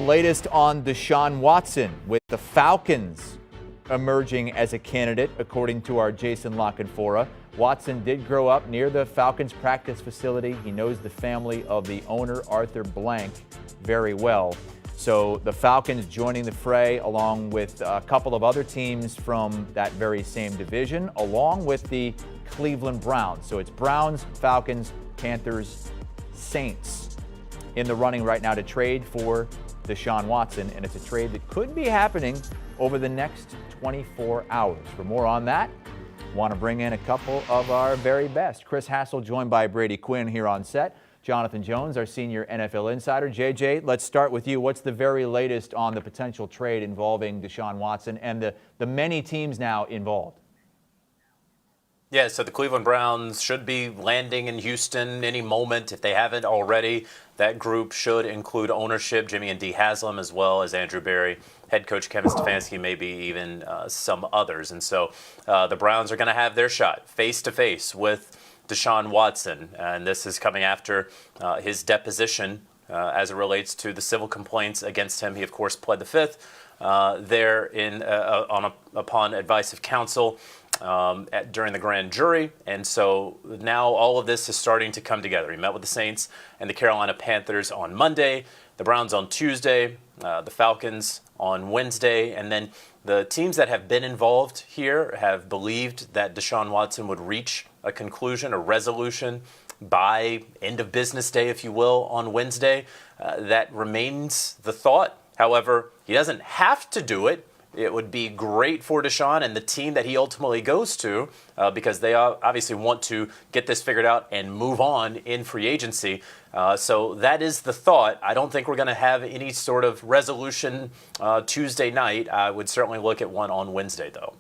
Latest on Deshaun Watson, with the Falcons emerging as a candidate, according to our Jason Lockenfora. Watson did grow up near the Falcons practice facility. He knows the family of the owner, Arthur Blank, very well. So the Falcons joining the fray along with a couple of other teams from that very same division, along with the Cleveland Browns. So it's Browns, Falcons, Panthers, Saints in the running right now to trade for Deshaun Watson, and it's a trade that could be happening over the next 24 hours. For more on that, want to bring in a couple of our very best. Chris Hassel joined by Brady Quinn here on set. Jonathan Jones, our senior NFL insider. JJ, let's start with you. What's the very latest on the potential trade involving Deshaun Watson and the many teams now involved? Yeah, so the Cleveland Browns should be landing in Houston any moment if they haven't already. That group should include ownership, Jimmy and Dee Haslam, as well as Andrew Berry, head coach Kevin Stefanski, maybe even some others. And so the Browns are going to have their shot face-to-face with Deshaun Watson. And this is coming after his deposition as it relates to the civil complaints against him. He, of course, pled the fifth there upon advice of counsel. During the grand jury, and so now all of this is starting to come together. He met with the Saints and the Carolina Panthers on Monday, the Browns on Tuesday, the Falcons on Wednesday, and then the teams that have been involved here have believed that Deshaun Watson would reach a conclusion, a resolution by end of business day, if you will, on Wednesday. That remains the thought. However, he doesn't have to do it. It would be great for Deshaun and the team that he ultimately goes to because they obviously want to get this figured out and move on in free agency. So that is the thought. I don't think we're going to have any sort of resolution Tuesday night. I would certainly look at one on Wednesday, though.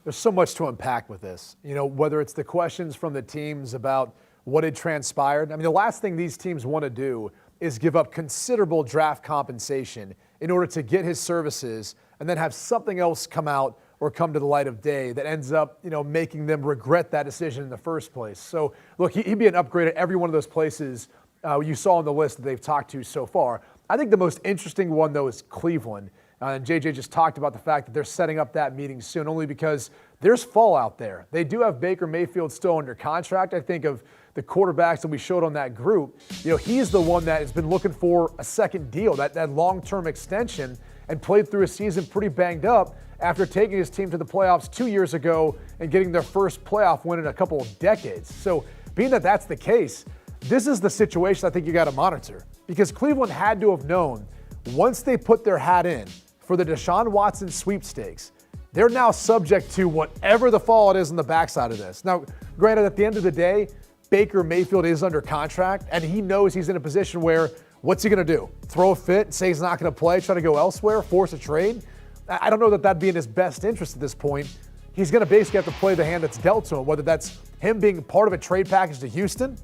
There's so much to unpack with this. You know, whether it's the questions from the teams about what had transpired. I mean, the last thing these teams want to do is give up considerable draft compensation in order to get his services and then have something else come out or come to the light of day that ends up, making them regret that decision in the first place. So, look, he'd be an upgrade at every one of those places you saw on the list that they've talked to so far. I think the most interesting one, though, is Cleveland. And JJ just talked about the fact that they're setting up that meeting soon, only because there's fallout there. They do have Baker Mayfield still under contract. I think of the quarterbacks that we showed on that group. He's the one that has been looking for a second deal, that long-term extension, and played through a season pretty banged up after taking his team to the playoffs 2 years ago and getting their first playoff win in a couple of decades. So being that that's the case, this is the situation I think you got to monitor, because Cleveland had to have known once they put their hat in for the Deshaun Watson sweepstakes, they're now subject to whatever the fallout is on the backside of this. Now, granted, at the end of the day, Baker Mayfield is under contract, and he knows he's in a position where what's he going to do? Throw a fit, say he's not going to play, try to go elsewhere, force a trade? I don't know that that'd be in his best interest at this point. He's going to basically have to play the hand that's dealt to him, whether that's him being part of a trade package to Houston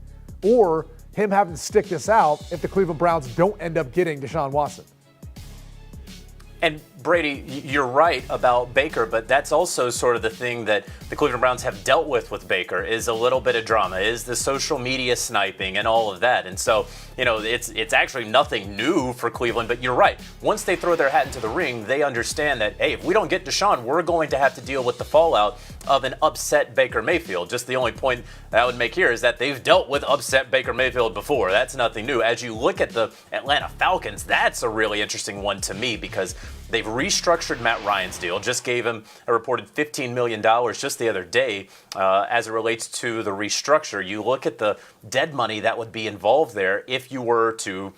or him having to stick this out if the Cleveland Browns don't end up getting Deshaun Watson. And Brady, you're right about Baker, but that's also sort of the thing that the Cleveland Browns have dealt with Baker, is a little bit of drama, is the social media sniping and all of that. And so, it's actually nothing new for Cleveland, but you're right. Once they throw their hat into the ring, they understand that, hey, if we don't get Deshaun, we're going to have to deal with the fallout of an upset Baker Mayfield. Just the only point that I would make here is that they've dealt with upset Baker Mayfield before. That's nothing new. As you look at the Atlanta Falcons, that's a really interesting one to me, because they've restructured Matt Ryan's deal, just gave him a reported $15 million just the other day as it relates to the restructure. You look at the dead money that would be involved there if you were to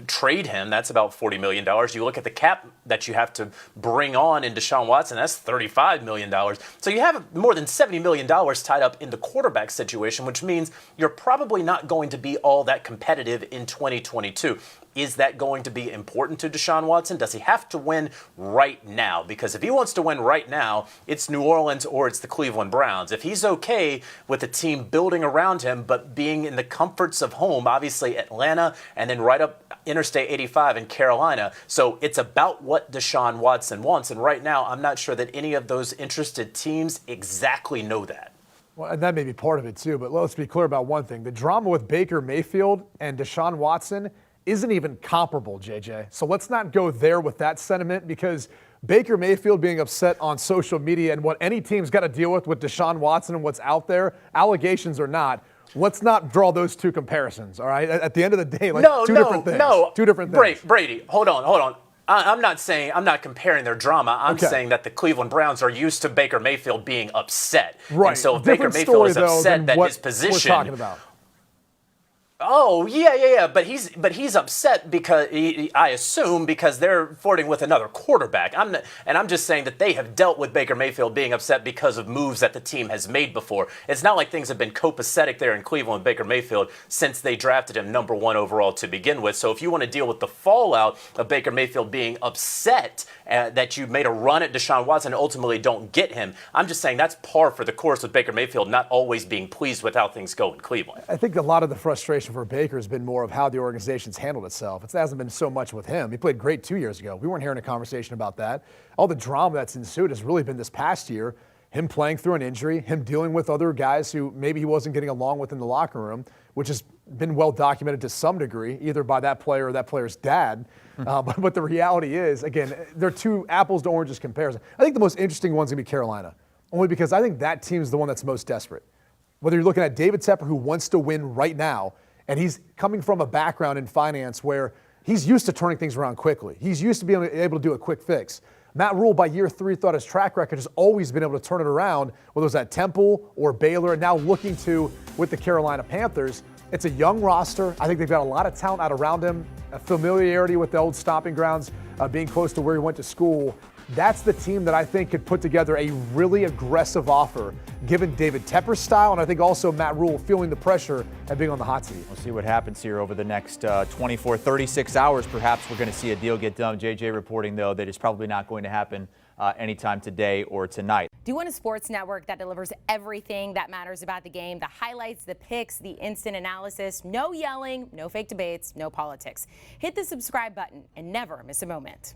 trade him, that's about $40 million. You look at the cap that you have to bring on in Deshaun Watson, that's $35 million. So you have more than $70 million tied up in the quarterback situation, which means you're probably not going to be all that competitive in 2022. Is that going to be important to Deshaun Watson? Does he have to win right now? Because if he wants to win right now, it's New Orleans or it's the Cleveland Browns. If he's okay with a team building around him, but being in the comforts of home, obviously Atlanta, and then right up Interstate 85 in Carolina. So it's about what Deshaun Watson wants. And right now, I'm not sure that any of those interested teams exactly know that. Well, and that may be part of it too, but let's be clear about one thing. The drama with Baker Mayfield and Deshaun Watson isn't even comparable, JJ. So let's not go there with that sentiment, because Baker Mayfield being upset on social media and what any team's got to deal with Deshaun Watson and what's out there, allegations or not, let's not draw those two comparisons, all right? At the end of the day, like different things. Two different things. Brady, hold on. I'm not comparing their drama. I'm saying that the Cleveland Browns are used to Baker Mayfield being upset. Right. And so if Different Baker Mayfield story, is upset that his position. We're talking about. Oh, yeah. But he's upset because I assume because they're flirting with another quarterback. I'm just saying that they have dealt with Baker Mayfield being upset because of moves that the team has made before. It's not like things have been copacetic there in Cleveland with Baker Mayfield since they drafted him number 1 overall to begin with. So if you want to deal with the fallout of Baker Mayfield being upset that you made a run at Deshaun Watson and ultimately don't get him, I'm just saying that's par for the course with Baker Mayfield not always being pleased with how things go in Cleveland. I think a lot of the frustration for Baker has been more of how the organization's handled itself. It hasn't been so much with him. He played great 2 years ago. We weren't hearing a conversation about that. All the drama that's ensued has really been this past year, him playing through an injury, him dealing with other guys who maybe he wasn't getting along with in the locker room, which has been well documented to some degree, either by that player or that player's dad. But the reality is, again, they're two apples to oranges comparison. I think the most interesting one's going to be Carolina, only because I think that team's the one that's most desperate. Whether you're looking at David Tepper, who wants to win right now, and he's coming from a background in finance where he's used to turning things around quickly. He's used to being able to do a quick fix. Matt Rule, by year 3, thought his track record has always been able to turn it around, whether it was at Temple or Baylor, and now looking to with the Carolina Panthers. It's a young roster. I think they've got a lot of talent out around him, a familiarity with the old stomping grounds, being close to where he went to school. That's the team that I think could put together a really aggressive offer, given David Tepper's style, and I think also Matt Rule feeling the pressure and being on the hot seat. We'll see what happens here over the next 24, 36 hours. Perhaps we're going to see a deal get done. JJ reporting, though, that it's probably not going to happen anytime today or tonight. Do you want a sports network that delivers everything that matters about the game? The highlights, the picks, the instant analysis, no yelling, no fake debates, no politics. Hit the subscribe button and never miss a moment.